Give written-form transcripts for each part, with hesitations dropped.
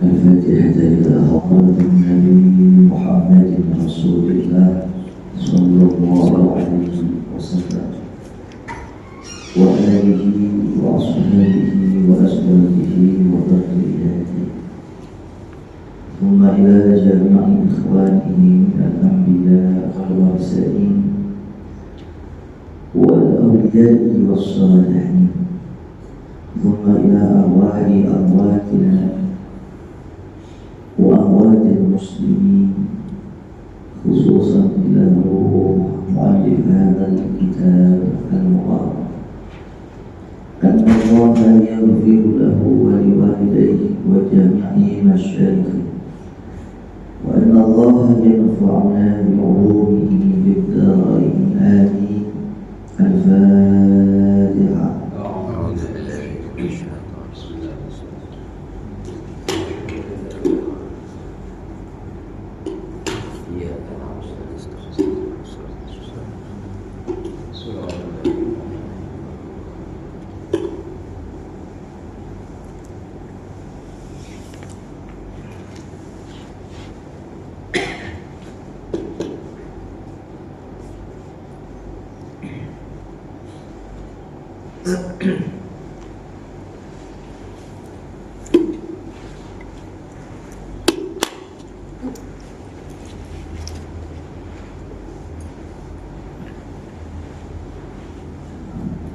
الفاتحة إلى حضرة النبي محمد رسول الله صلى الله عليه وسلم وآله وأصحابه وأزواجه وذرياته ثم إلى جميع إخوانه من الأنبياء والمرسلين والأولياء والصالحين ثم إلى أرواح أمواتنا وأموات المسلمين خصوصا إلى روح مؤلف هذا الكتاب المبارك أن الله يغفر له ولوالديه وجميع مشايخه وأن الله ينفعنا بعلومه في الدارين آمين. الفاتحة.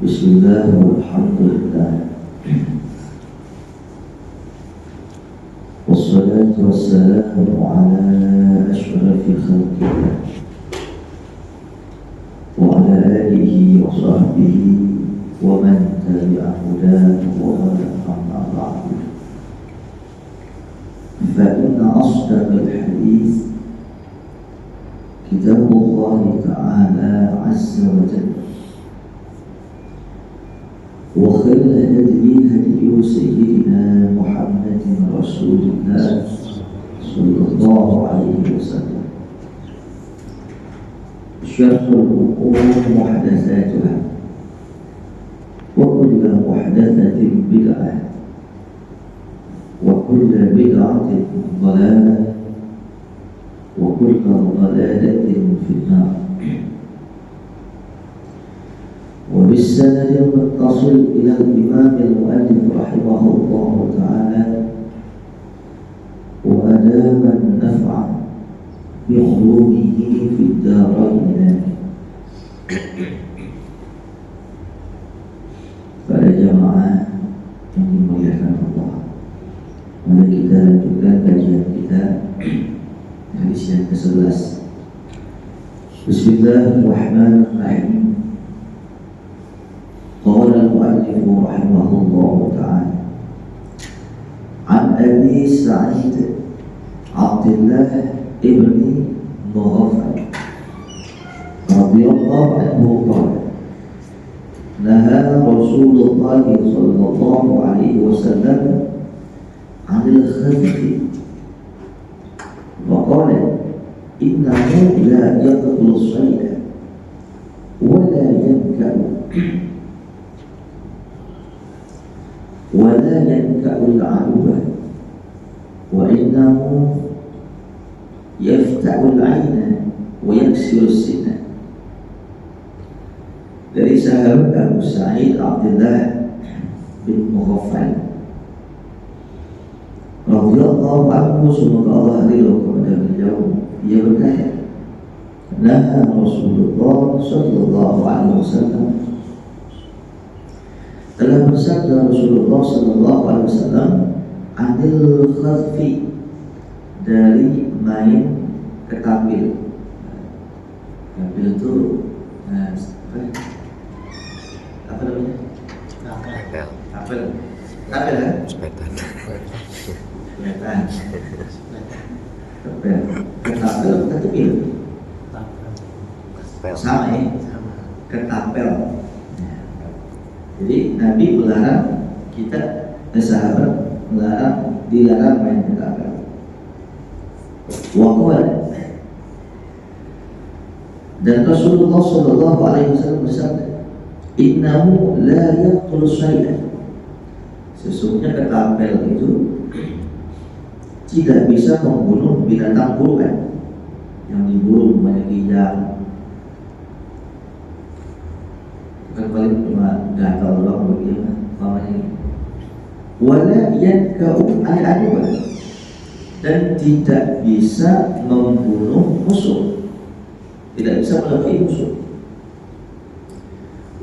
Bismillah walhamdulillah wassalatu wassalamu ala ashrafi khalqillah wa ala alihi wa sahbihi wa man tabi'a hudahu wa amma ba'du. Fa inna asdaqal hadits kitabullah ta'ala azza wa jalla وخير الهدي هدي سيدنا محمد رسول الله صلى الله عليه وسلم شر الأمور محدثاتها وكل محدثة بدعة وكل بدعة ضلالة وكل ضلالة في النار. وبالسند المتصل إلى الإمام المؤلف رحمه الله تعالى وأدام النفع بعلومه في الدارين. Para jamaah yang dimuliakan Allah, mari kita lanjutkan kajian kita hadis yang ke-11. Bismillahirrahmanirrahim. قال المؤلف رحمه الله تعالى عن أبي سعيد عبد الله ابن مغفل رضي الله عنه قال نهى رسول الله صلى الله عليه وسلم عن الخذف وقال إنه لا يقتل الصيد ولا ينكأ ولا ينكأ العدو وإنه يفتح العين ويكسر السن. Dari sahabat Abu Sa'id Abdullah bin Mughaffal radhiyallahu anhu, semoga Allah ridho kepada beliau, ia berkata, Naha Rasulullah sallallahu alaihi wasallam, telah bersabda Rasulullah sallallahu alaihi wasallam, anil khazfi, dari main ketapil. Ketapil itu apa namanya? Tapel. Tapel kan? Sepetan. Tapel. Ketapel atau ketapil? Sama ya? Ketapel. Jadi Nabi melarang kita, sahabat dilarang main ketapel. Waqala, dan Rasulullah sallallahu alaihi wasallam bersabda, innahu la yaqtulu syai'an, sesungguhnya ketapel itu tidak bisa membunuh binatang buruan yang diburu banyak kijang. Kan paling cuma gatal doang bagaimana namanya. Wala yankau al-adwa, dan tidak bisa membunuh musuh, tidak bisa melebihi musuh.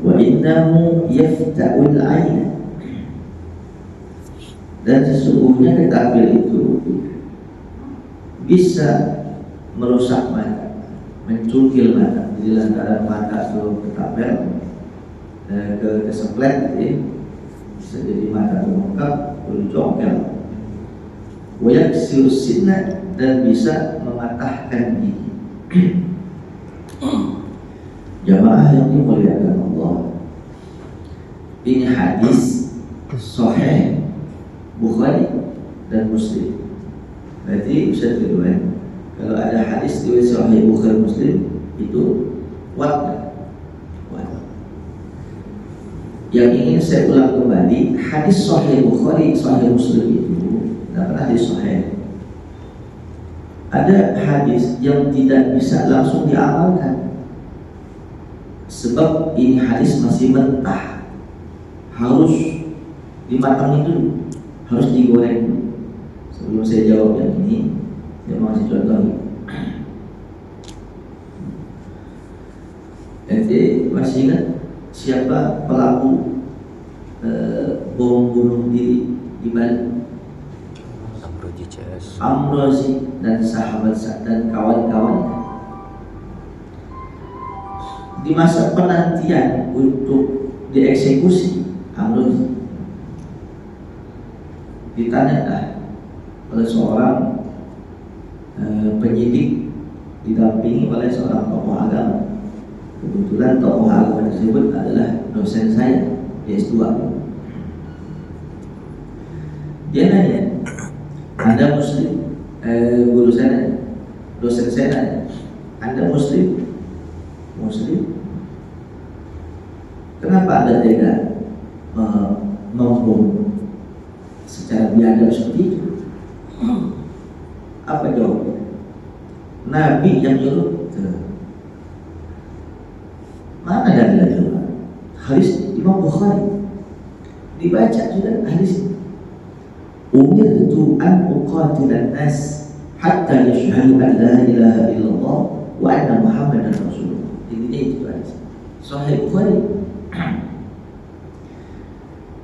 Wa innahu yafta'ul 'ain, dan sesungguhnya ketapel itu bisa merusak mata, mencungkil mata. Jadi lantaran mata itu ketapel kesemplet, bisa jadi mata terbengkak, berjongkel. Wayaksiru sinna, dan bisa mematahkan gigi. Jamaah yang dimuliakan Allah, ini hadis sahih Bukhari dan Muslim. Berarti bisa diriwayatkan. Kalau ada hadis riwayat sahih Bukhari Muslim itu kuat. Yang ingin saya ulang kembali, hadis sahih Bukhari, sahih Muslim itu tidak hadis sahih. Ada hadis yang tidak bisa langsung diamalkan, sebab ini hadis masih mentah, harus dimatangin dulu, harus digoreng dulu. Sebelum saya jawab yang ini, saya mau kasih contoh. Jadi masih ingat siapa pelaku bom bunuh diri di Bali? Amrozi dan sahabat dan kawan-kawannya. Di masa penantian untuk dieksekusi Amrozi, ditanya oleh seorang penyidik didampingi oleh seorang tokoh agama. Kebetulan tokoh agama tersebut adalah dosen saya di S2. Dia nanya, Anda Muslim? Guru saya, dosen saya nanya, Anda Muslim? Muslim? Kenapa Anda tega membom secara biadab seperti itu? Apa jawabnya? Nabi yang nyuruh. Mana dalilnya? Hadis Imam Bukhari, dibaca sudah hadis. Umirtu an uqatilan nas hatta yashhadu an la ilaha illallah wa anna Muhammadan Rasulullah. Intinya itu hadis Sahih Bukhari.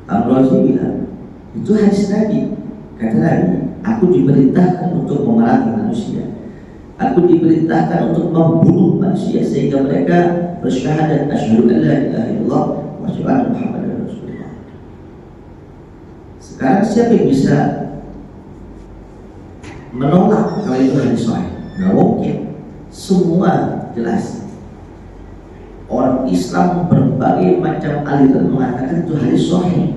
Amrozi bilang, itu hadis Nabi. Kata Nabi, aku diperintahkan untuk memerangi manusia, aku diperintahkan untuk membunuh manusia sehingga mereka bersyahadat asyhadu an la ilaha illallah wa asyhadu anna Muhammadan Rasulullah. Sekarang siapa yang bisa menolak kalau itu hadis sahih? Nggak mungkin. Semua jelas. Orang Islam berbagai macam aliran mengatakan itu hadis sahih.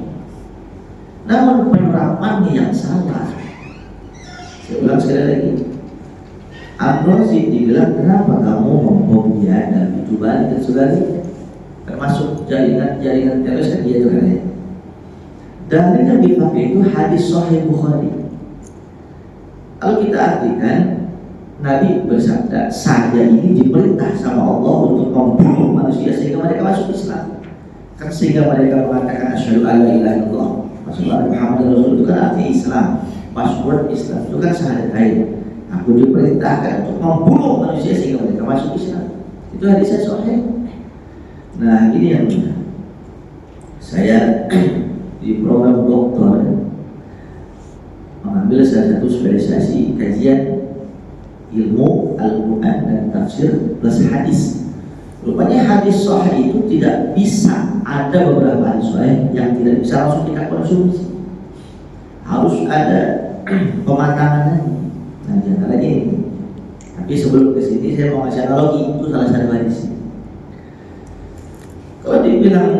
Namun penerapannya yang salah. Saya ulang sekali lagi. Amrozi dibilang, kenapa kamu membom dia dan itu balik dan sebagainya, termasuk jaringan teroris kan dia juga ya. Dan yang dipakai itu hadis Sahih Bukhari. Kalau kita artikan, Nabi bersabda, saya ini diperintah sama Allah untuk membunuh manusia sehingga mereka masuk Islam. Kan sehingga mereka mengatakan asyhadu an la ilaha illallah wa asyhadu anna Muhammadan Rasulullah, itu kan arti Islam, password Islam, itu kan syahadat. Aku diperintahkan untuk membunuh manusia sehingga mereka masuk Islam. Itu hadisnya sahih. Nah, ini yang saya di program doktor mengambil salah satu spesialisasi kajian ilmu Al-Quran dan tafsir plus hadis. Rupanya hadis sahih itu tidak bisa, ada beberapa hadis sahih yang tidak bisa langsung kita konsumsi, harus ada pematangan. Nah, antaranya ini. Tapi sebelum ke sini saya mau ngasih analogi, itu salah satu hadis. Kalau dibilang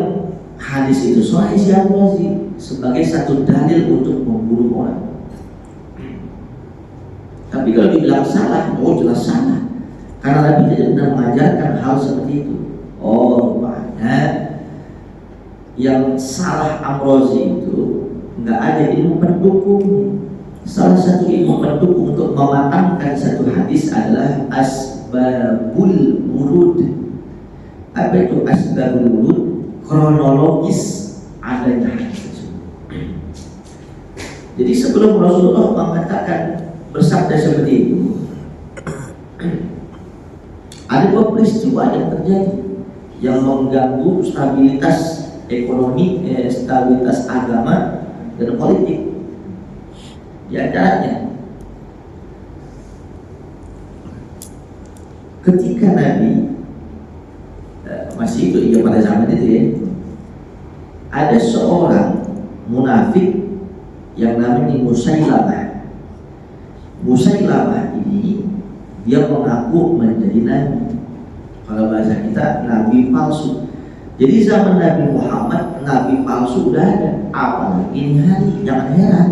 hadis itu sahih, siapa sih sebagai satu dalil untuk membunuh orang? Tapi kalau dibilang salah, oh jelas salah, karena Nabi tidak pernah mengajarkan hal seperti itu. Oh, makanya yang salah Amrozi itu nggak ada ilmu pendukung. Salah satu ilmu pendukung untuk mematangkan satu hadis adalah asbabul wurud. Apa itu asbabul wurud? Kronologis adanya hadis tersebut. Jadi sebelum Rasulullah mengatakan bersabda seperti itu, ada dua peristiwa yang terjadi yang mengganggu stabilitas ekonomi, stabilitas agama dan politik. Di antaranya, ketika Nabi masih itu pada zaman itu ya, ada seorang munafik yang namanya Musailamah. Musailamah ini dia mengaku menjadi nabi. Kalau bahasa kita nabi palsu. Jadi zaman Nabi Muhammad nabi palsu udah ada. Apalagi ini hari, jangan heran.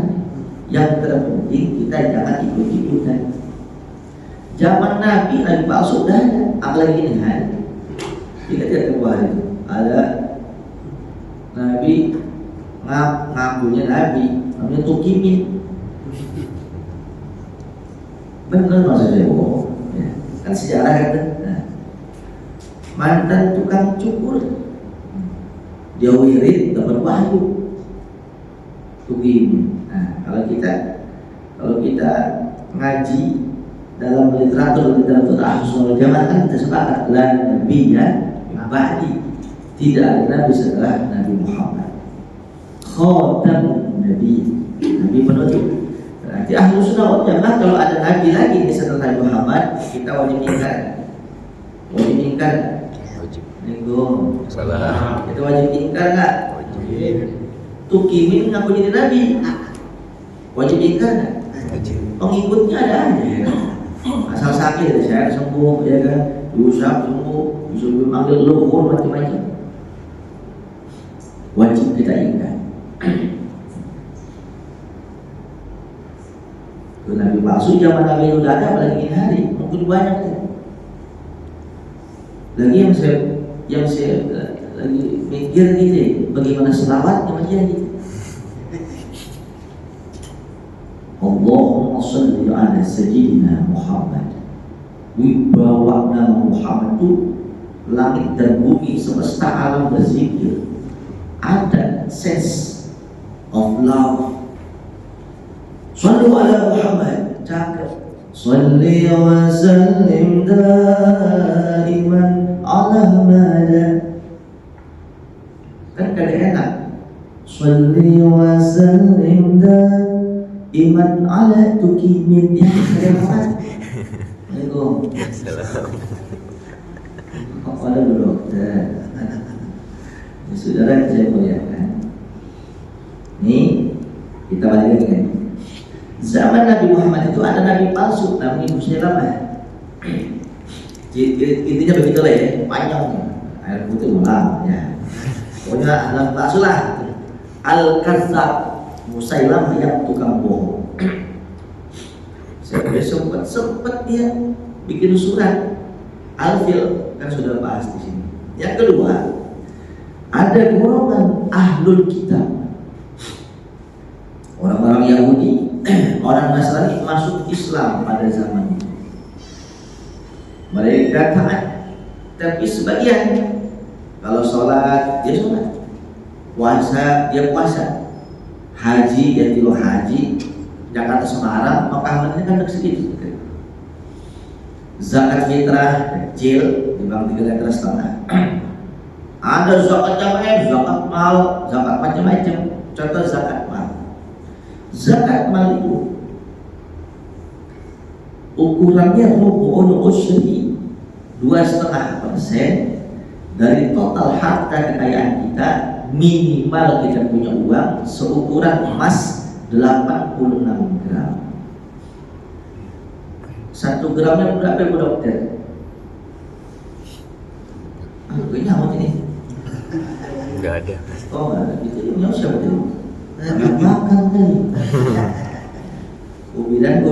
Yang terpenting kita jangan ikut-ikutan. Zaman Nabi palsu udah ada. Apalagi ini hari. Kita tidak kembali itu ada Nabi ngakunya Nabi, namanya Tukimin. Benar maksudnya bohong. Ya. Kan sejarah kan. Nah, mantan tukang cukur, dia wirid dapat wahyu. Tukimin. Nah, kalau kita ngaji dalam literatur Ahlus Jamaah kan kita sepakat la nabiyya ba'di, tidak ada nabi setelah Nabi Muhammad. Khatamun nabi, nabi penutup. Berarti Ahlus Jamaah kalau ada nabi lagi setelah Nabi Muhammad, kita wajib ingkar. Wajib ingkar. Wajib. Salah. Kita wajib ingkar enggak? Wajib. Tukimin ngaku jadi nabi. Wajib ingkar enggak? Wajib. Pengikutnya ada aja. Asal sakit saya sembuh, ya kan? Diusap sembuh, disuruh panggil luhur macam-macam. Wajib kita ingat. Nabi palsu zaman Nabi udah ada, apalagi ini hari mungkin banyak ya. Lagi yang saya lagi mikir gitu, bagaimana selawat yang menjadi. Allahumma shalli ala sayyidina Muhammad. Wibawa nama Muhammad itu langit dan bumi semesta alam berzikir. Ada sense of love. Shalli ala Muhammad, cakap. Shalli wa sallim daiman ala mada. Kan kada enak. Shalli wa sallim daiman ala tukimin, ya kada enak. Assalamualaikum. Kepada Bu Dokter, saudara yang saya muliakan, nih kita balik lagi kan. Zaman Nabi Muhammad itu ada nabi palsu namanya Musailamah. Intinya begitulah ya, panjang air putih ulang ya. Pokoknya nabi palsu lah. Al-Kadzdzab, Musailamah yang tukang bohong. Saya sempat dia bikin surat Al-Fil, kan sudah bahas di sini. Yang kedua, ada golongan ahlul kitab, orang-orang Yahudi, orang Nasrani masuk Islam pada zaman itu. Mereka taat, tapi sebagian kalau sholat dia sholat, puasa dia puasa, haji dia tilu haji. Jakarta Semarang, Mekah Madinah kan segitu. Zakat fitrah kecil, dibang 3,5 liter. Ada zakat jamaah, zakat mal, zakat macam-macam. Contoh zakat mal. Zakat mal itu ukurannya rubu'ul usyri, 2,5% dari total harta kekayaan kita. Minimal kita punya uang seukuran emas 86 gram. 1 gramnya berapa Bu Dokter? Gue nyawa ini. Enggak ada. Oh enggak ada. Itu nyawa siapa itu? Makan kali. Kubidan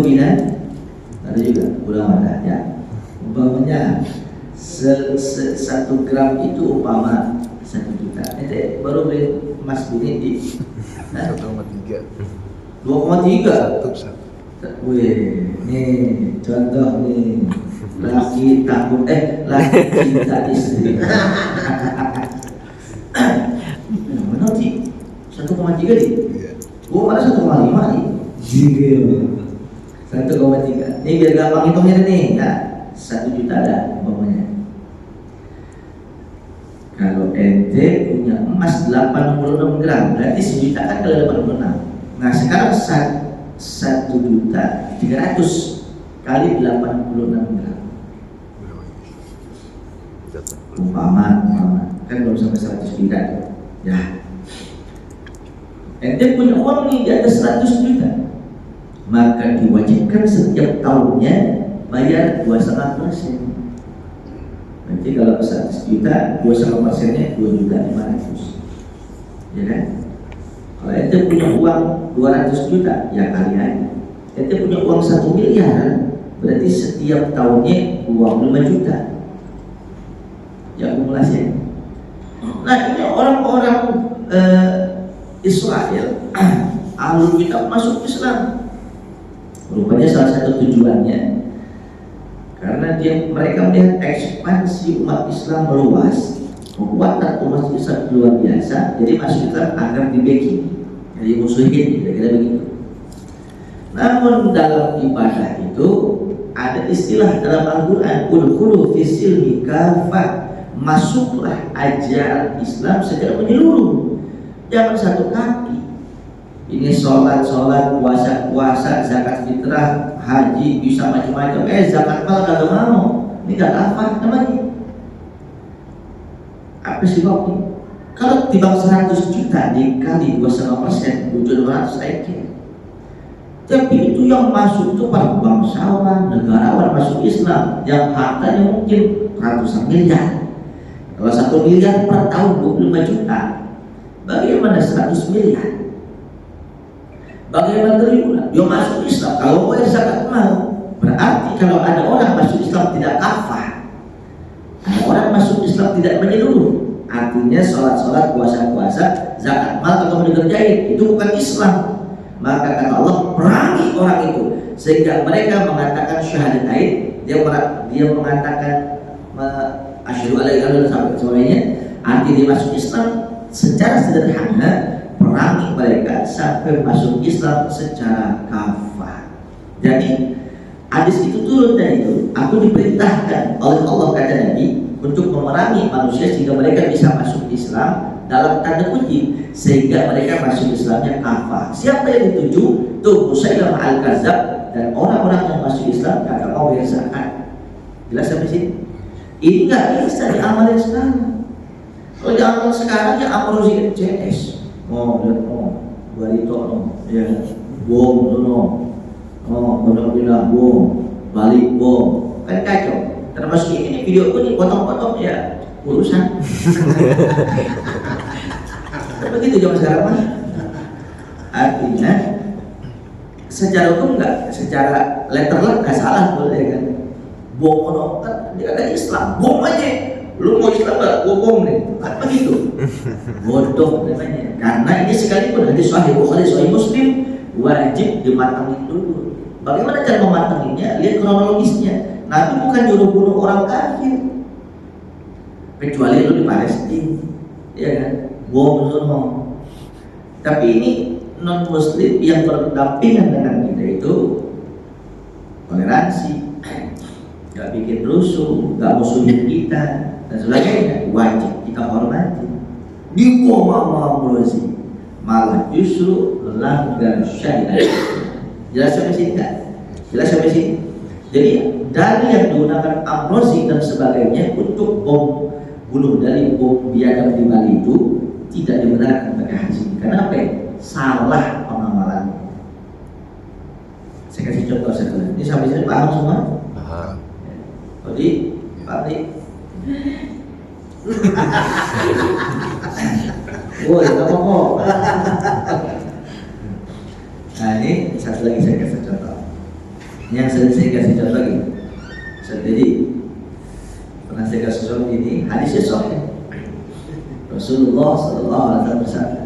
ada juga. Udah ada ya. Umpamanya 1 gram itu umpama 1 juta. Nanti baru beli emas bini di 1,3. 2,3. Satu. Wih, nih contoh nih laki cinta istri. Mana sih 1,3 nih? Iya. Gua mana 1,5 nih? Gila. 1,3. Ini biar gampang hitungnya nih ya. 1 juta ada umpamanya. Kalau ente punya emas 86 gram, berarti sejuta kan kali 86. Nah sekarang 1.300.000 kali 86 gram. Umpama kan belum sampai 100 juta ya. Ente punya uang nih di atas 100 juta, maka diwajibkan setiap tahunnya bayar 2,5%. Nanti kalau 100 juta 2,5%-nya 2.500.000, ya kan? Kalau ente punya uang 200 juta ya kali aja. Ente punya uang 1 miliar, berarti setiap tahunnya 25 juta ya akumulasinya. Nah ini orang-orang Israel Ahlul Kitab masuk Islam, rupanya salah satu tujuannya karena mereka melihat ekspansi umat Islam meluas, kekuatan umat Islam luar biasa, jadi masuk Islam agar dibeki, jadi musuhin, kira-kira begitu. Namun dalam ibadah itu ada istilah dalam Al-Quran, udkhulu fis silmi kafah, masuklah ajaran Islam secara menyeluruh, jangan satu kaki. Ini sholat, puasa, zakat fitrah, haji, bisa macam-macam. Zakat mal kalau mau, ini gak apa namanya. Apa sih waktu? Kalau timbang 100 juta dikali 2,5%, 700 aja. Tapi itu yang masuk itu para bangsawan, negarawan masuk Islam, yang hartanya mungkin ratusan miliar. Kalau 1 miliar per tahun 25 juta, bagaimana 100 miliar? Bagaimana triliunan? Dia masuk Islam. Kalau bayar zakat mal, berarti kalau ada orang masuk Islam tidak kafah, ada orang masuk Islam tidak menyeluruh, artinya sholat, puasa, zakat mal atau dikerjain, itu bukan Islam. Maka kata Allah, perangi orang itu sehingga mereka mengatakan syahadatain, dia mengatakan asyhadu alla ilaha illallah sampai semuanya, arti dia masuk Islam. Secara sederhana, perangi mereka sampai masuk Islam secara kafah. Jadi hadis itu turun dari itu, aku diperintahkan oleh Allah kata Nabi untuk memerangi manusia sehingga mereka bisa masuk Islam dalam tanda kutip, sehingga mereka masuk Islamnya kafah. Siapa yang dituju? Tuh Musailamah al-Kadzdzab dan orang-orang yang masuk Islam kagak mau bayar zakat. Jelas sampai sini? Ini nggak bisa diamalin sekarang. Kalau diamalin sekarang ya amal CS. Barito ya, bom benar-benar bom, balik bom, kan kacau. Termasuk ini video pun dipotong-potong ya urusan. Begitu zaman sekarang mah. Artinya secara hukum enggak, secara letterlah nggak salah boleh kan. Bom kan dia ada Islam, bom aja. Lu mau Islam nggak? Gua bom nih, kan begitu. Bodoh namanya. Karena ini sekalipun hadis Sahih Bukhari, Sahih Muslim, wajib dimatangin dulu. Bagaimana cara mematanginya? Lihat kronologisnya. Nabi bukan nyuruh bunuh orang kafir, kecuali lu di Palestina, ya kan? Bom semua. Tapi ini non Muslim yang berdampingan dengan kita itu toleransi, nggak bikin rusuh, nggak musuhin kita dan sebagainya, wajib kita hormati. Di bawah malah justru melanggar syariat. Jelas sampai sini kan? Jelas sampai sini. Jadi dari yang digunakan amrozi dan sebagainya untuk bom bunuh dari bom biadab di Bali itu tidak dibenarkan pakai hadis ini. Kenapa? Salah pengamalannya. Saya kasih contoh satu. Ini sampai sini paham semua? Paham. Jadi Pak Rik. Oh, ya apa-apa. Nah ini satu lagi saya kasih contoh. Yang sering saya kasih contoh lagi. Jadi pernah saya kasih contoh ini hadisnya sahih. Rasulullah Sallallahu Alaihi Wasallam bersabda,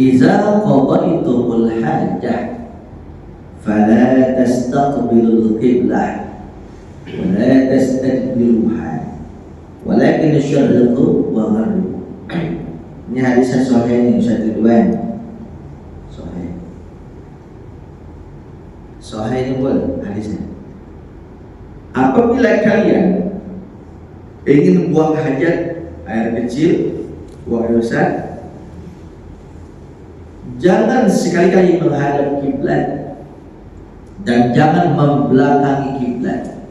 Iza qadaitumul hajah fala tastaqbilul qiblah wa la tastadbiruha walakin asyarriqu wa gharribu. Ini hadis sahih ini Ustaz Ridwan. Sahih ini pun hadisnya. Apabila kalian ingin buang hajat, air kecil, buang air besar, jangan sekali-kali menghadap kiblat dan jangan membelakangi kiblat.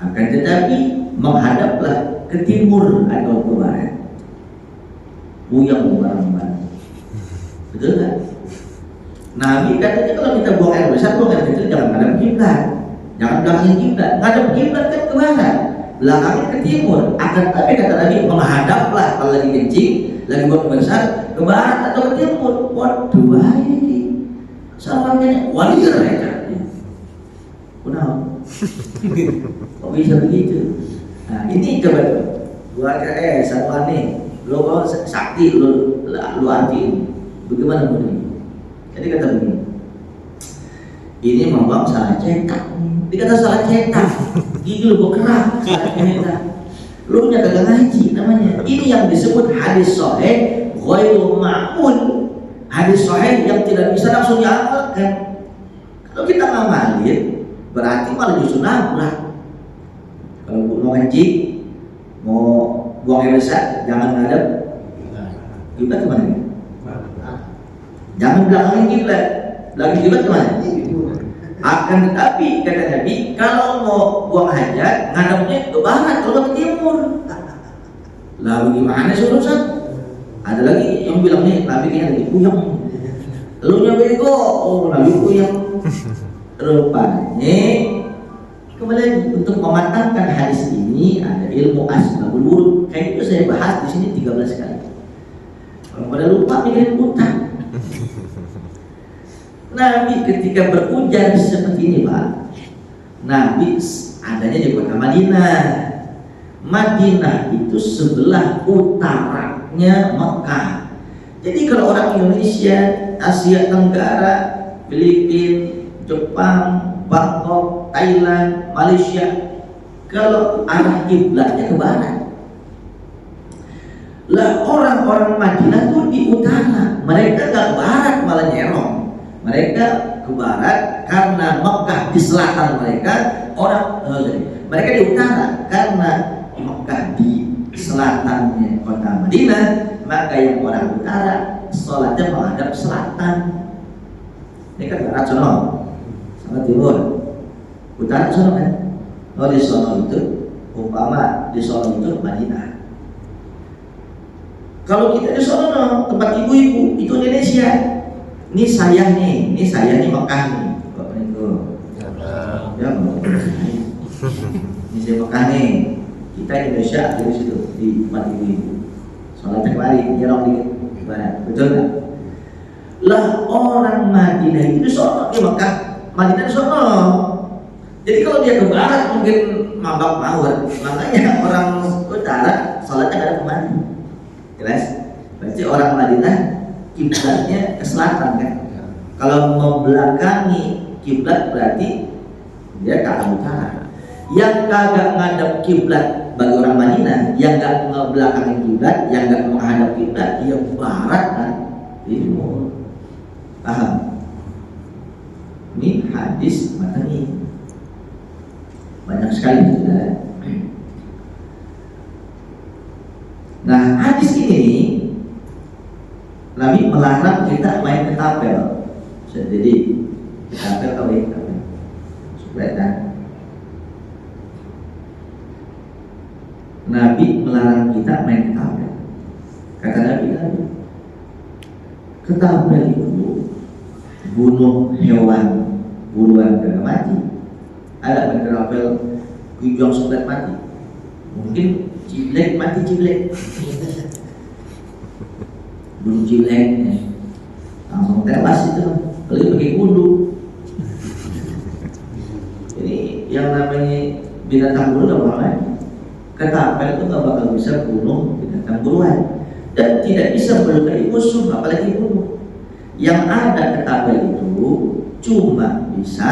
Akan tetapi menghadaplah ke timur atau ke barat. Buyang barang-barang. Betul kan? Nabi katanya kalau kita buang air besar, buang air kecil, jangan menghadap kiblat, jangan belakangin kiblat. Ngadap kiblat kan ke barat, belakangnya ke timur. Akan tetapi kata Nabi menghadaplah kalau lagi kencing, lagi buang besar, ke barat atau ke timur. Waduh, bahaya ini. Soalnya wajar mereka. Kenapa? Kok bisa begitu? Nah, ini coba tuh. Gua sama nih. Lo mau sakti, lo artiin. Bagaimana begini? Jadi kata begini. Ini memang salah cetak. Dikata salah cetak. Gigi lo bergerak, salah cetak. Lo nya kagak ngaji namanya. Ini yang disebut hadis sahih ghairu ma'qul. Hadis sahih yang tidak bisa langsung diamalkan. Kalau kita ngamalin, berarti malah justru nabrak. Kalau mau kencing, mau buang air besar, jangan ngadep kiblat kemana? Jangan belakangin kiblat. Belakangin kiblat kemana? Akan tetapi kata Nabi, kalau mau buang hajat, ngadepnya ke barat, kalau ke timur. Lah bagaimana sih urusan? Ada lagi yang bilang nih, Nabi kayaknya lagi puyeng. Lu nya bego, oh Nabi puyeng. Rupanya kembali lagi untuk mematangkan hadis ini ada ilmu asbabul wurud. Kayak itu saya bahas di sini 13 kali. Kalau pada lupa mikirin utang. Nabi ketika berujar seperti ini Pak, Nabi adanya di kota Madinah. Madinah itu sebelah utaranya Mekah. Jadi kalau orang Indonesia, Asia Tenggara, Filipina, Jepang, Bangkok, Thailand, Malaysia, kalau arah kiblatnya ke barat. Lah orang-orang Madinah tuh di utara, mereka nggak ke barat malah nyerong. Mereka ke barat karena Mekah di selatan mereka, mereka di utara karena Mekah di selatannya kota Madinah, maka yang orang utara sholatnya menghadap selatan. Ini kan barat sono, sama timur, utara sono kan. Oh di sono itu, umpama di sono itu Madinah. Kalau kita di sono tempat ibu-ibu itu Indonesia. Ini saya nih Mekah nih. Bapak itu, ya ini saya Mekah nih. Kita Indonesia di situ di tempat ibu-ibu. Sholat kembali, nyerong dikit barat, betul nggak? Lah orang Madinah itu di sono, di Mekah, Madinah di sono. Jadi kalau dia ke barat mungkin mabak mawar. Makanya orang utara sholatnya ada kemana? Jelas? Berarti orang Madinah kiblatnya ke selatan kan? Kalau membelakangi kiblat berarti dia ke arah utara. Yang kagak ngadep kiblat bagi orang Madinah, yang nggak ngebelakangi kiblat, yang nggak menghadap kiblat, dia barat kan? Timur. Paham? Ini hadis macam ini. Banyak sekali sudah. Nah hadis ini Nabi melarang kita main ketapel. Jadi ketapel kalau ketapel supaya kan. Nabi melarang kita main ketapel. Kata Nabi tadi, ketapel itu bunuh hewan buruan gak mati. Ada main ketapel hijau sudah mati. Mungkin ciblek mati ciblek. Bunuh ciblek langsung tewas itu. Kalau pakai kundu. Ini yang namanya binatang buruan apa namanya? Ketapel itu nggak bakal bisa bunuh binatang buruan. dan tidak bisa melukai musuh, apalagi bunuh. Yang ada ketapel itu cuma bisa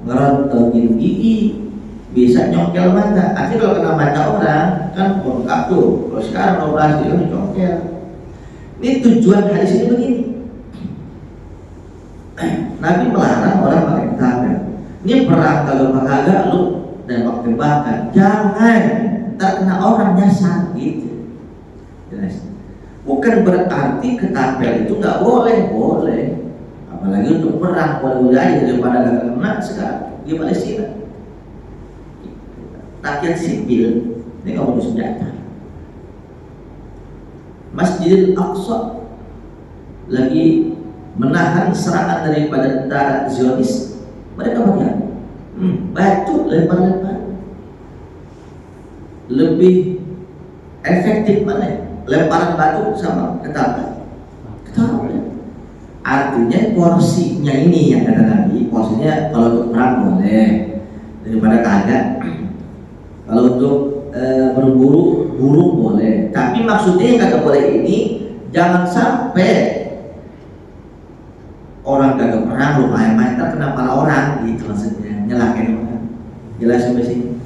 ngerontongin gigi, bisa nyongkel mata. Artinya kalau kena mata orang kan bengkak tuh. Kalau sekarang operasi kan nyongkel. Ini tujuan hadis ini begini. Nabi melarang orang pakai ketapel. Ini perang kalau kagak lu nembak tembakan, jangan, ntar kena orang nyasar gitu. Jelas. Bukan berarti ketapel itu nggak boleh, apalagi untuk perang, boleh aja daripada nggak kena sekarang di Palestina. Rakyat sipil ini nggak butuh senjata. Masjidil Aqsa lagi menahan serangan daripada tentara Zionis. Mereka pakai batu lempar-lempar. Lebih efektif mana? Lemparan batu sama ketapel. Artinya porsinya ini yang kata Nabi, porsinya kalau untuk perang boleh, daripada kagak. Kalau untuk berburu burung boleh, tapi maksudnya yang kagak boleh ini jangan sampai orang kagak perang lu main-main terkena kepala orang gitu, maksudnya nyalahin orang. Jelas sampai sini?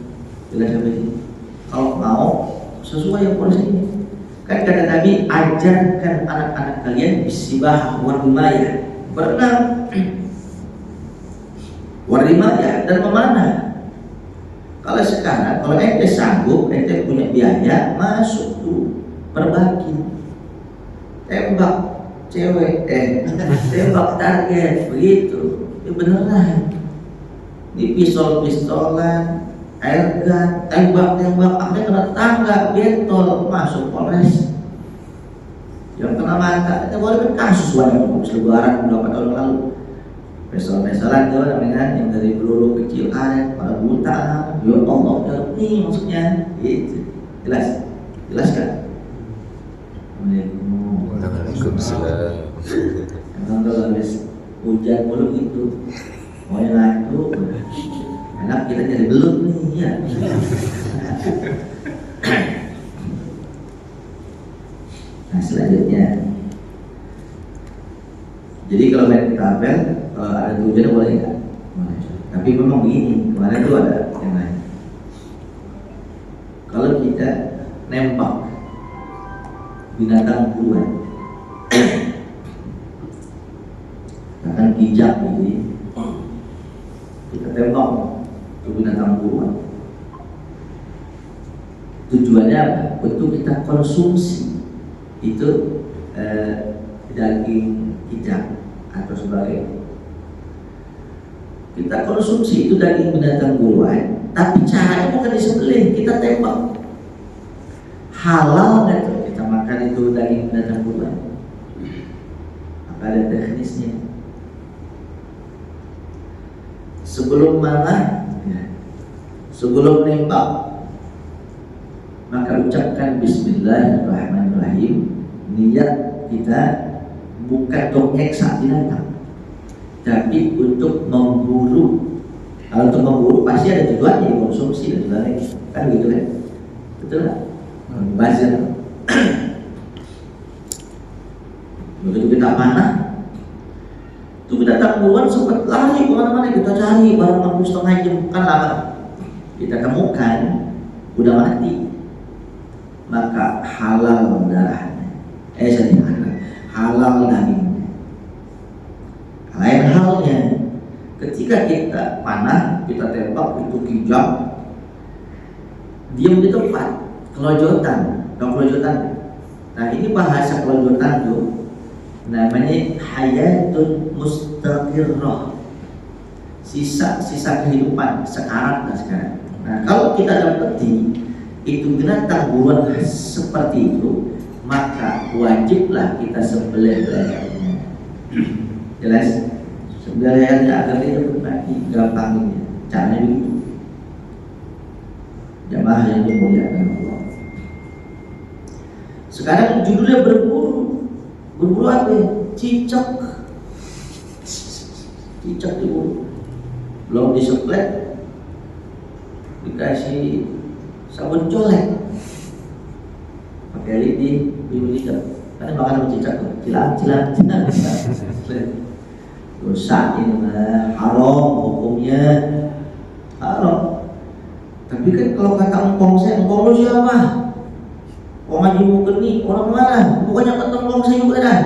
Kalau mau sesuai yang porsinya. Kan kata Nabi, ajarkan anak-anak kalian bisibah warrimaya, berenang, warrimaya, dan memanah. Kalau sekarang, kalau ente sanggup, ente punya biaya, masuk tuh berbagi, tembak cewek, tembak target, begitu. Ini beneran. Ini pistol-pistolan, airgun, tembak-tembak, akhirnya kena tangga, bentol, masuk Polres. Yang kena mata, itu boleh kan kasus banyak lebaran beberapa tahun lalu. Pistol-pistolan itu namanya yang dari peluru kecil ada, pada buta, ya Allah, ya ini maksudnya, gitu. Jelaskan. Waalaikumsalam. Emang kalau habis hujan mulu gitu, mau yang itu. Enak kita jadi belut nih ya. Nah selanjutnya, jadi kalau main ketapel, kalau ada tujuan boleh nggak? Boleh. Tapi memang begini, kemarin tuh ada yang lain. Kalau kita nembak binatang buruan, akan kijak gitu, kita tembak ke binatang buruan. Tujuannya apa? Untuk kita konsumsi itu daging kijang atau sebagainya. Kita konsumsi itu daging binatang buruan, tapi caranya bukan disembelih, kita tembak. Halal nggak tuh kita makan itu daging binatang buruan? Apa ada teknisnya? Sebelum mana? Sebelum nembak, maka ucapkan Bismillahirrahmanirrahim. Niat kita bukan untuk nyeksa binatang, tapi untuk memburu. Kalau untuk memburu pasti ada tujuannya, konsumsi dan sebagainya, kan gitu kan? Betul nggak? Bazir. Begitu kita panah, itu binatang buruan sempat lari kemana-mana, kita cari barang 1,5 jam, kan lama. Kita temukan udah mati, maka halal darahnya, halal dagingnya. Lain halnya ketika kita panah, kita tembak itu kijang, diam di tempat, kelojotan. Nah ini bahasa kelojotan tuh namanya hayatun mustaqirrah, sisa kehidupan sekarat dan sekarang. Nah kalau kita dapati itu binatang buruan seperti itu, maka wajiblah kita sembelih lehernya. Jelas? Sembelih lehernya agar dia berbagi, gampang ini. Caranya begitu. Jamaah yang dimuliakan Allah. Sekarang judulnya berburu apa ya? Cicak diburu, belum diseplet, dikasih sabun colek, elit di militer. Karena makan cicak tuh, cilat. Dosa ini mah haram hukumnya, haram. Tapi kan kalau kata engkong lu siapa? Orang Haji Mugeni, orang mana? Pokoknya ketemu saya juga dah.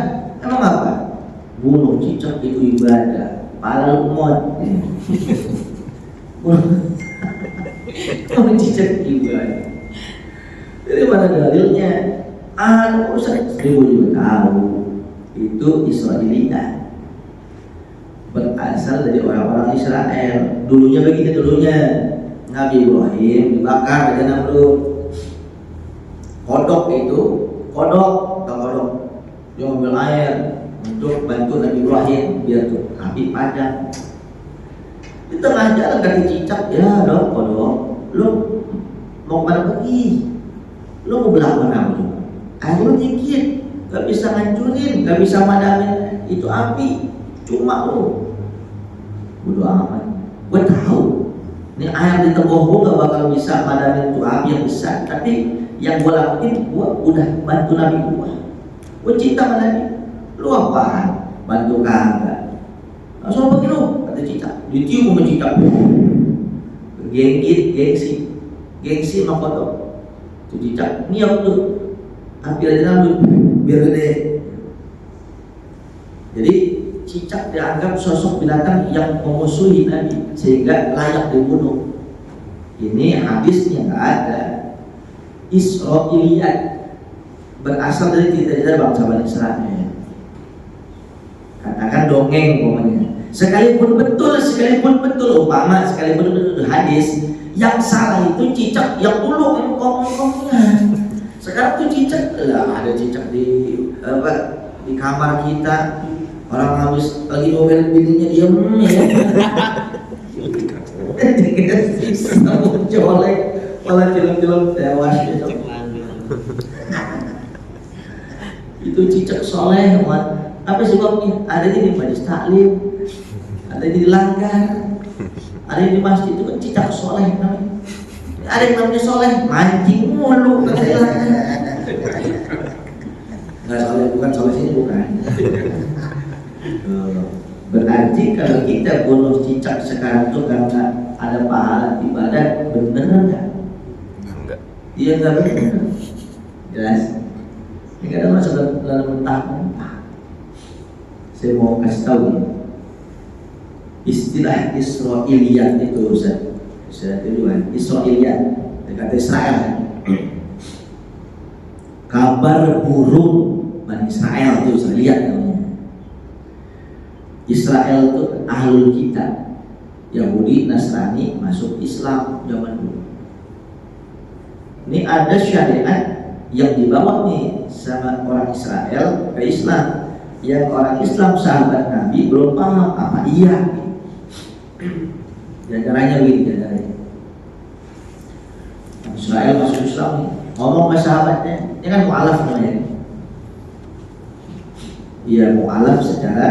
Emang apa? Bunuh cicak itu ibadah, pahala umot. Bunuh cicak ibadah. Jadi mana dalilnya? Ustaz, ibu juga tahu itu Israiliyah, berasal dari orang-orang Israel. Dulunya begini Nabi Ibrahim dibakar dengan Namrud. Kodok dia ambil air untuk bantu Nabi Ibrahim biar tuh api padam. Di tengah jalan kaki cicak, ya dong kodok, lu mau kemana pergi? Lu mau belah mana lu? Air lu dikit, gak bisa ngancurin, gak bisa madamin itu api, cuma lu bodo amat. Gue tahu ini air di tembok gue gak bakal bisa madamin itu api yang besar, tapi yang gue lakuin, gue udah bantu Nabi gue cinta sama Nabi. Lu apaan? Bantu kagak? Langsung pergi lu, kata cicak. Ditiup sama cicak. Gengsi sama kodok. Itu cicak, niap tuh. Ambil aja Nabi, biar gede. Jadi cicak dianggap sosok binatang yang memusuhi Nabi sehingga layak dibunuh. Ini hadisnya nggak ada. Israiliyat berasal dari cerita bangsa Bani Israel. Katakan dongeng pokoknya. Sekalipun betul umpama sekalipun betul hadis, yang salah itu cicak yang dulu engkong-engkongnya. Sekarang tuh cicak, ada cicak di kamar kita. Orang habis lagi ngomel bininya diam ya. Sama colek, malah film-film tewas gitu. Itu cicak soleh, apa sebabnya? Ada di majelis taklim, ada di langgar, ada di masjid. Itu kan cicak soleh namanya. Ada yang namanya soleh, mancing mulu katanya. Nggak soleh, bukan soleh sini bukan. Berarti kalau kita bunuh cicak sekarang itu karena ada pahala ibadah, bener nggak? Enggak. Iya nggak bener. Jelas. Ini kadang masuk dalam mentah-mentah. Saya mau kasih tahu ini. Istilah Israiliyat itu Ustaz duluan. Israiliyat kata Israel. Kabar burung Bani Israel itu Israiliyat namanya. Israel itu ahlul kitab, Yahudi, Nasrani masuk Islam zaman dulu. Ini ada syariat yang dibawa nih sama orang Israel ke Islam, yang orang Islam sahabat Nabi belum paham apa iya. Jajarannya begini jajarannya. Israel masuk Islam nih, ngomong ke sahabatnya, ini kan mu'alaf namanya. Iya mu'alaf secara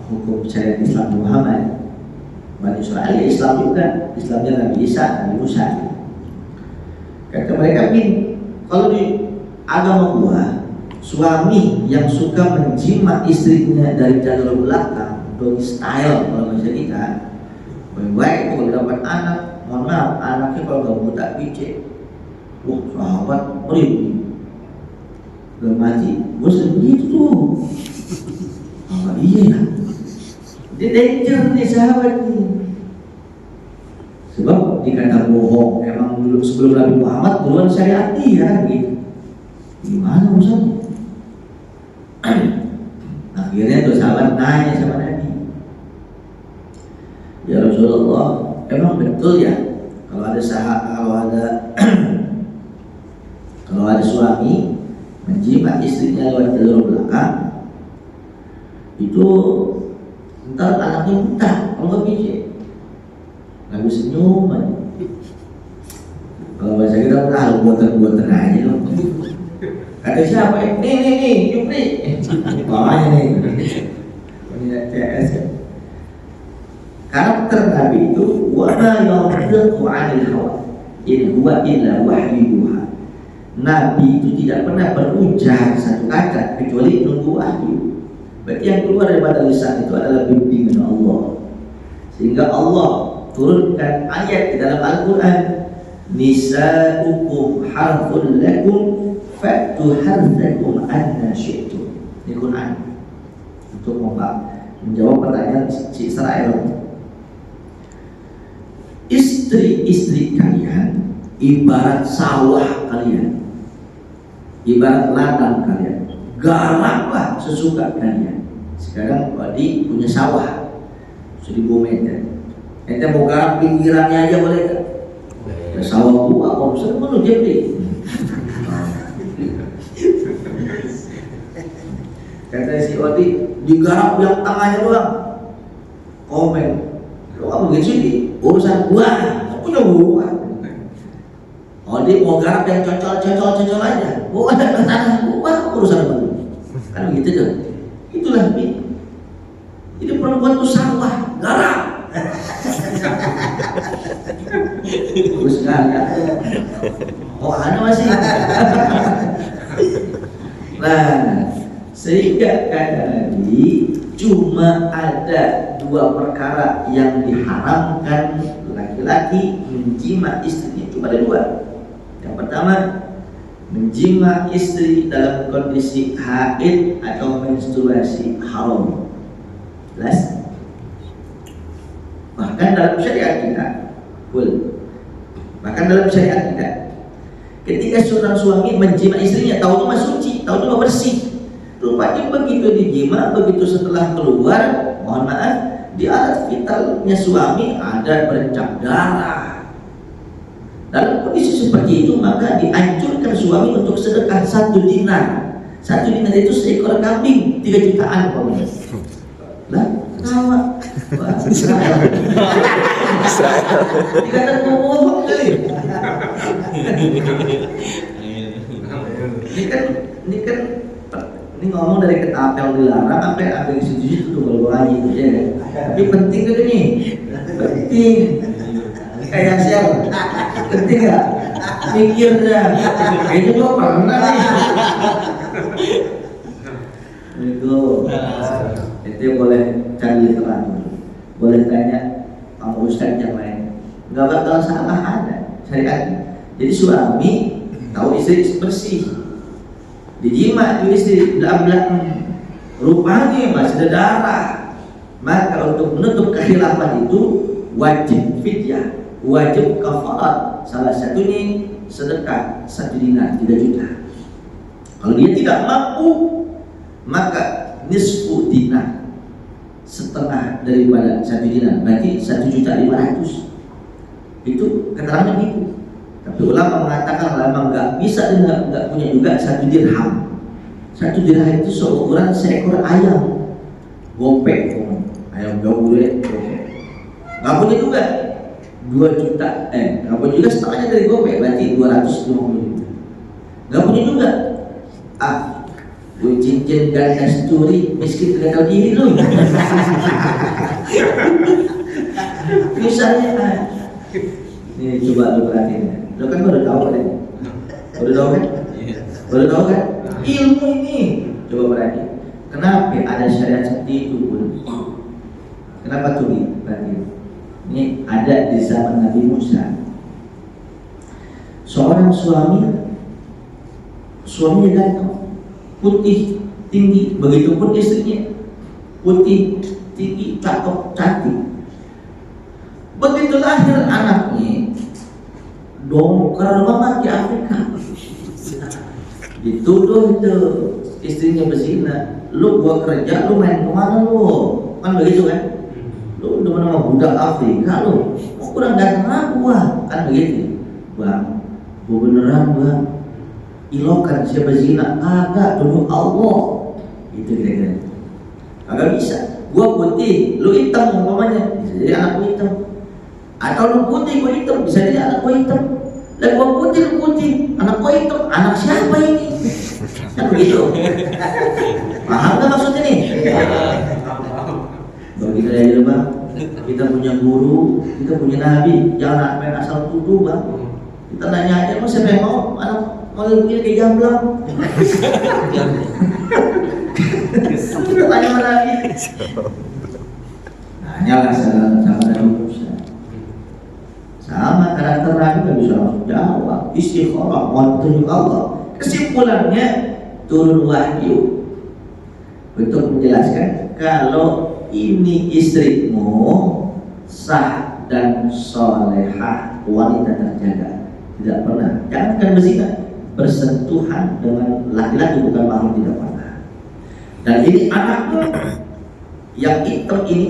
hukum syariat Islam Muhammad. Bani Israel ya Islam juga, Islamnya Nabi Isa, Nabi Musa. Kata mereka, kalau di agama gua, suami yang suka menjimat istrinya dari jalur belakang, doggy style kalau bahasa kita, baik-baik kalau dapat anak, mohon maaf, anaknya kalau gak buta picit, wah sahabat merinding, gak mati, gua sering begitu tuh. Iya ya. Dia danger nih sahabat nih. Sebab dikata bohong, emang dulu sebelum Nabi Muhammad duluan syariati ya gitu. Gimana urusannya? Akhirnya tuh sahabat nanya sama Nabi, ya Rasulullah, emang betul ya kalau ada suami menjimat istrinya lewat jalur belakang, itu ntar anaknya buta kalau nggak bisa, nggak bisa senyum. Kalau bahasa kita buatan aja loh. Kata siapa? Nih, Jupri. Bawahnya nih. Ini CS kan. Karakter Nabi itu wa ma yantiqu 'anil hawa in huwa illa wahyuha. Nabi itu tidak pernah berujar satu kata kecuali nunggu wahyu. Berarti yang keluar daripada lisan itu adalah bimbingan Allah. Sehingga Allah turunkan ayat di dalam Al-Quran, nisa'ukum harfun lakum fa'tu harthakum anna syi'tum. Ini Quran untuk menjawab pertanyaan si Israel. Istri-istri kalian ibarat sawah kalian, ibarat ladang kalian, garaplah sesuka kalian. Sekarang Wadi punya sawah 1000 meter, ente mau garap pinggirannya aja boleh kan? Ya, sawah gua kok bisa penuh jadi. Kata si Wadi, digarap yang tengahnya doang. Komen, lo apa begitu sih? Urusan gua, punya gua. Wadi mau garap yang cocol aja. Gua ada tanah gua, urusan apa? Kan begitu tuh. Itulah ini. Ini perempuan tuh sawah, garap. Terus enggak. Oh, ada masih. Nah, sehingga kata Nabi cuma ada 2 perkara yang diharamkan laki-laki menjima istrinya, cuma ada 2. Yang pertama, menjima istri dalam kondisi haid atau menstruasi haram. Jelas? Bahkan dalam syariat kita, bahkan dalam syariat kita, ketika seorang suami menjima istrinya, tahu cuma suci, tahu cuma bersih. Rupanya begitu dijima, begitu setelah keluar, mohon maaf, di alat vitalnya suami ada bercak darah. Dalam kondisi seperti itu, maka dianjurkan suami untuk sedekah 1 dinar. 1 dinar itu seekor kambing, 3 jutaan pokoknya. Lah, nama Israel. Dikatakan bohong kali. Ini ngomong dari ketapel dilarang sampai ambil situ tuh kalau ngaji itu ya. Tapi penting tuh ini, penting. Kayak siapa? Penting nggak? Mikir dah. Itu gua pernah nih. Itu boleh cari literatur, boleh tanya sama ustaz yang lain. Nggak bakal salah ada syariatnya. Jadi suami tahu istri bersih, dijima itu istri belakang, rupanya masih ada darah, maka untuk menutup kehilafan itu wajib fidyah, wajib kafarat. Salah satunya sedekah 1 dinar, 3 juta. Kalau dia tidak mampu, maka nisfu dinar, setengah daripada 1 dinar, berarti 1.500.000. Itu keterangan itu. Tapi ulama mengatakan lama nggak bisa dan nggak punya juga 1 dirham. 1 dirham itu seukuran seekor ayam gopek, ayam gaule gopek. Nggak punya juga 2 juta, nggak punya juga setengahnya dari gopek, berarti 250.000. Nggak punya juga, gue cincin ganda sturi, miskin tidak tahu diri lu. Misalnya, ini coba lu perhatiin. Lo kan baru tahu kan? Baru tahu kan? Baru tahu kan? Ilmu ini. Coba perhatiin. Kenapa ada syariat seperti itu pun? Kenapa tuh perhatiin? Ini ada di zaman Nabi Musa. Seorang suaminya ganteng, putih, tinggi, begitupun istrinya putih, tinggi, cakep, cantik. Begitu lahir anaknya, dongker banget di Afrika. Dituduh itu istrinya berzina. Lu gua kerja, lu main kemana lu? Kan begitu kan? Lu udah nama budak Afrika lu. Mau kurang ganteng aku gua. Kan begitu. Bang, gua beneran bang. Ilokan siapa zina? Agak dulu Allah. Itu kira-kira. Agak bisa. Gua putih, lu hitam umpamanya. Bisa jadi anak gua hitam. Atau lu putih, gua hitam. Bisa jadi anak gua hitam. Dan gua putih, lu putih. Anak gua hitam. Anak siapa ini? Kan begitu. Paham gak maksudnya nih? Begitu aja bang. Kita punya guru, kita punya nabi. Jangan main asal tuduh bang. Kita nanya aja, mau siapa yang mau anak Model begini kayak jamblang. Kita tanya mana lagi? Nanyalah sama Nabi Musa. Sama karakter Nabi kan bisa langsung jawab. Istikharah, mohon petunjuk Allah. Kesimpulannya turun wahyu untuk menjelaskan kalau ini istrimu sah dan solehah, wanita terjaga, tidak pernah. Jangankan berzina, bersentuhan dengan laki-laki bukan mahram tidak pernah. Dan ini anakmu yang hitam ini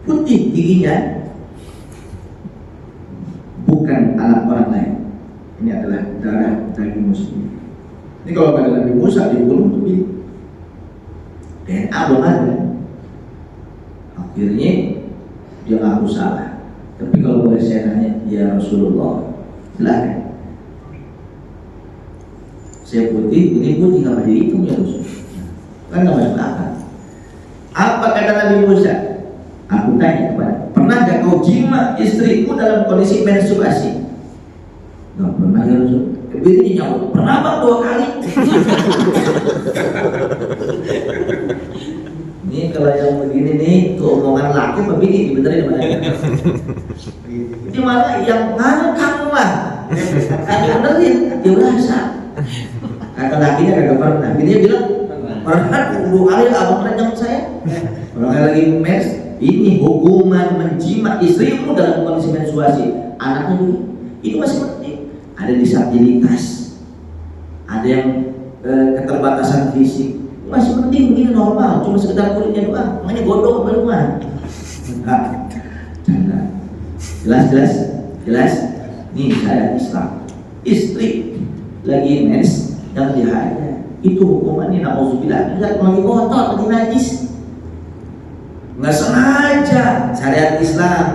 putih giginya bukan anak orang lain. Ini adalah darah daging muslim. Ini kalau pada Nabi Musa dibunuh untuk ini DNA belum ada. Akhirnya dia ngaku salah. Tapi kalau boleh saya nanya, ya Rasulullah, silakan. Saya putih, ini putih nggak jadi hitam ya Rasul? Kan nggak masuk akal. Apa kata Nabi Musa? Aku tanya kepada, pernah gak kau jima istriku dalam kondisi menstruasi? Nggak pernah ya Rasul. Ini jawab, pernah bang 2 kali. Ini kalau yang begini nih, tuh omongan laki apa bini dibenerin mana? Ini malah yang ngangkang lah. Kagak benerin, dia berasa. Kata lakinya kagak pernah. Bininya bilang, pernah 2 kali abang ranjang saya. Orang lagi mens, ini hukuman menjima istrimu dalam kondisi menstruasi. Anaknya dulu, itu masih penting. Ada disabilitas, ada yang keterbatasan fisik, masih penting begini normal, cuma sekedar kulitnya doang, makanya godong apa rumah. Jelas. Nih saya Islam, istri lagi mens yang dihajar, itu hukumannya nauzubillah, lagi kotor, lagi najis, nggak sengaja syariat Islam,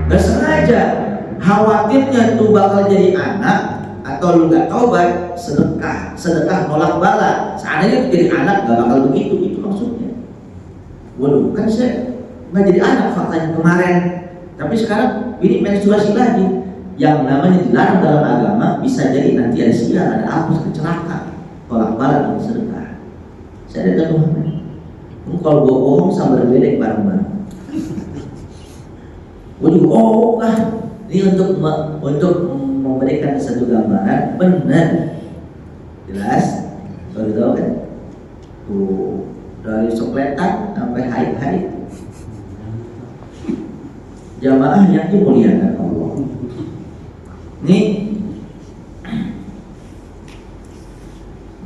nggak sengaja. Khawatirnya tuh bakal jadi anak atau lu nggak taubat, sedekah nolak bala. Seandainya jadi anak nggak bakal begitu, itu maksudnya. Waduh, kan saya nggak jadi anak faktanya kemarin, tapi sekarang ini menstruasi lagi. Yang namanya dilarang dalam agama bisa jadi nanti ada sial, ada apa, kecelakaan, tolak bala dan sedekah. Saya ada Muhammad. Kalau gua bohong sama berbeda bareng-bareng. Waduh, oh kan. Ini untuk memberikan satu gambaran benar, jelas, kalau tahu kan, tuh dari sopletan sampai haid. Jamaah yang dimuliakan Allah. Ini,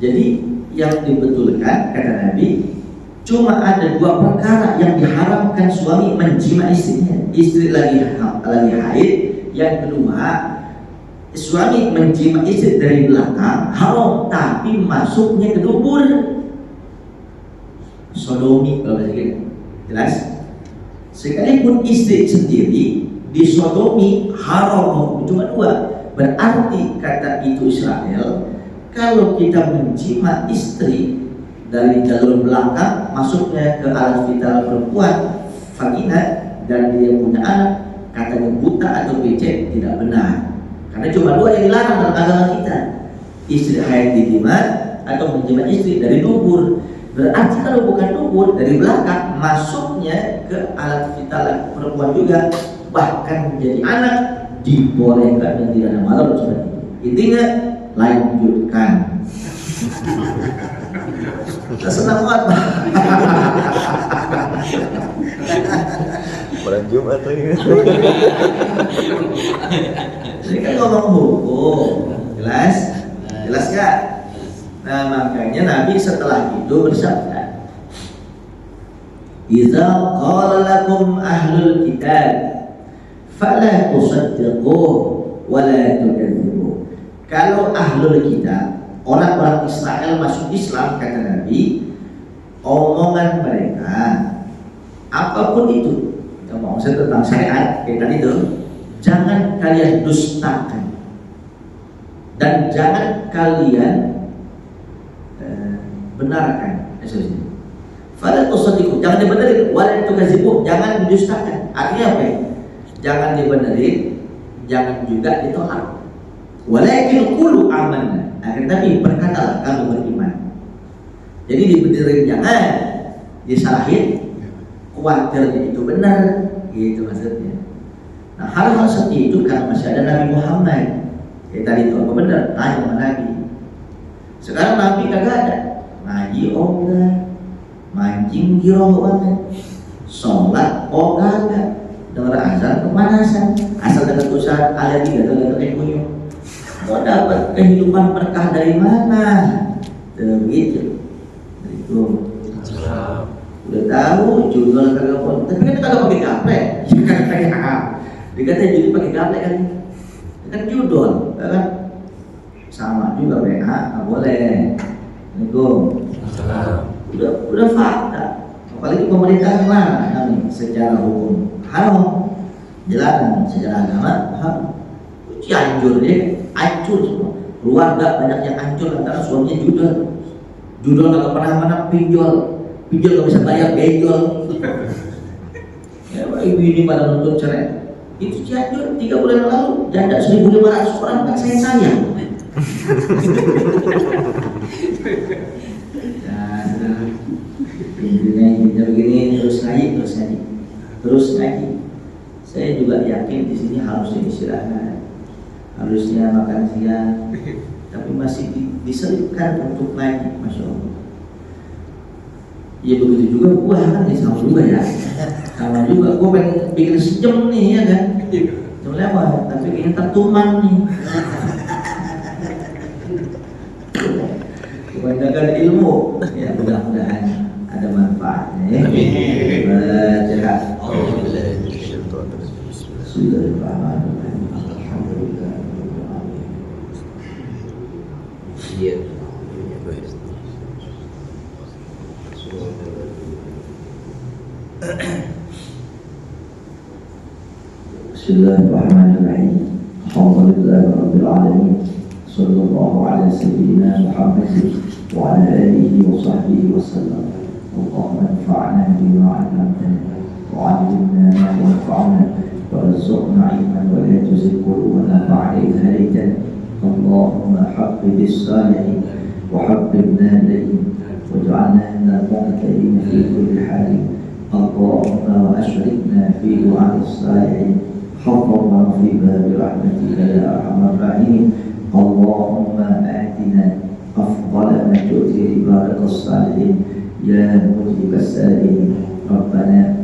jadi yang dibetulkan kata Nabi, cuma ada 2 perkara yang diharamkan suami menjima istrinya. Istri lagi haid. Yang kedua, suami menjima istri dari belakang haram, tapi masuknya ke dubur. Sodomi kalau bahasa kita. Jelas? Sekalipun istri sendiri disodomi haram, cuma 2. Berarti kata itu Israel, kalau kita menjima istri dari jalur belakang masuknya ke alat vital perempuan, vagina, dan dia punya anak, katanya buta atau becek, tidak benar. Karena cuma 2 yang dilarang dalam agama kita, istri haid dijima atau menjima istri dari dubur. Berarti kalau bukan dubur, dari belakang masuknya ke alat vital perempuan juga, bahkan menjadi anak, dibolehkan dan tidak ada masalah seperti itu. Intinya lanjutkan. Kita senang banget. Bulan Jumat lagi. Ini kan ngomong hukum, jelas gak? Nah makanya Nabi setelah itu bersabda, "Idza qala lakum ahlul kitab, fala tusaddiqu wa la tukadzibu." Kalau ahlul kitab, orang-orang Israel masuk Islam, kata Nabi, omongan mereka apapun itu, maksud tentang syariat kayak tadi itu, jangan kalian dustakan dan jangan kalian benarkan. Fala tusaddiqu, jangan dibenerin, wala tukadzibu, jangan didustakan. Artinya apa ya? Jangan dibenerin, jangan juga ditolak. Walakin qulu amanna. Akan tapi berkatalah kamu beriman. Jadi dibenerin jangan disalahin, khawatirnya itu benar, gitu maksudnya. Nah hal-hal seperti itu kan masih ada Nabi Muhammad. Tadi itu apa benar? Tanya sama Nabi. Sekarang Nabi kagak ada. Ngaji enggak, mancing giroh banget, sholat kagak, dengar azan kemanasan, asal dekat usaha ada di dekat kunyuk. Mau dapat kehidupan berkah dari mana? Begitu. Itu udah tahu judul kagak pun, tapi kan kagak pakai gaplek. Kan pakai dikata judul pakai gaplek kan? Kan judul, kan? Sama juga WA, nggak boleh. Itu udah fakta. Apalagi pemerintah melarang secara hukum haram, dilarang secara agama haram. Cianjur deh, hancur semua. Keluarga banyak yang hancur antara suaminya judul nggak pernah mana pinjol nggak bisa bayar benjol. Ya ibu ini pada nuntut cerai. Itu Cianjur 3 bulan lalu janda 1.500 orang kan sayang. Intinya begini terus ngaji. Saya juga yakin di sini harusnya istirahat, harusnya makan siang, tapi masih diselipkan untuk ngaji, masya Allah. Ya begitu juga gua kan sama juga ya, sama juga gua pengen bikin sejam nih ya kan, cuma lewat, tapi ingin tertuman nih. Kebanyakan ilmu, ya mudah-mudahan ada manfaatnya ya. Baca. Bismillahirrahmanirrahim. Alhamdulillah. Iya. Bismillahirrahmanirrahim. Alhamdulillahirabbil alamin. Sallallahu ala sayyidina Muhammad wa ala alihi wa sahbihi wa sallam. Allahumma anfa'na bima 'allamtana wa 'allimna ma yanfa'una warzuqna 'ilman wa la tuzigh qulubana ba'da idh hadaytana. Allahumma habbib bis-salihin wa habbibna ilayhim waj'alna minal muhtadin fi kulli hal. Allahumma wa ashrikna fi du'a'is salihin haqqan fi babi rahmatika ya arhamar rahimin. Allahumma atina afdala ma tu'ti ibadakas salihin ya mujibas salihin. Rabbana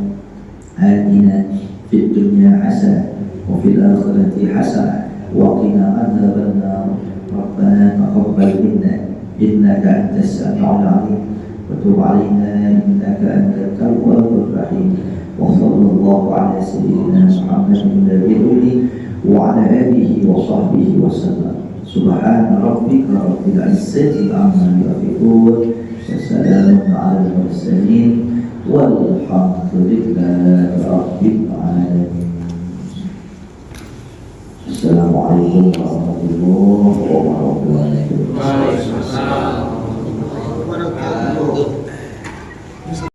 atina fid dunya hasanah wa fil akhirati hasanah wa qina adzaban nar. Rabbana taqabbal minna innaka antas samiul alim wa tub 'alaina innaka antat tawwabur rahim. Wa sallallahu ala sayyidina Muhammadin nabiyil ummi wa ala alihi wa sahbihi wa sallam. Subhana rabbika rabbil izzati amma yasifun wa salamun 'alal mursalin walhamdulillahi rabbil alamin. Assalamualaikum warahmatullahi wabarakatuh. Waalaikumsalam warahmatullahi wabarakatuh.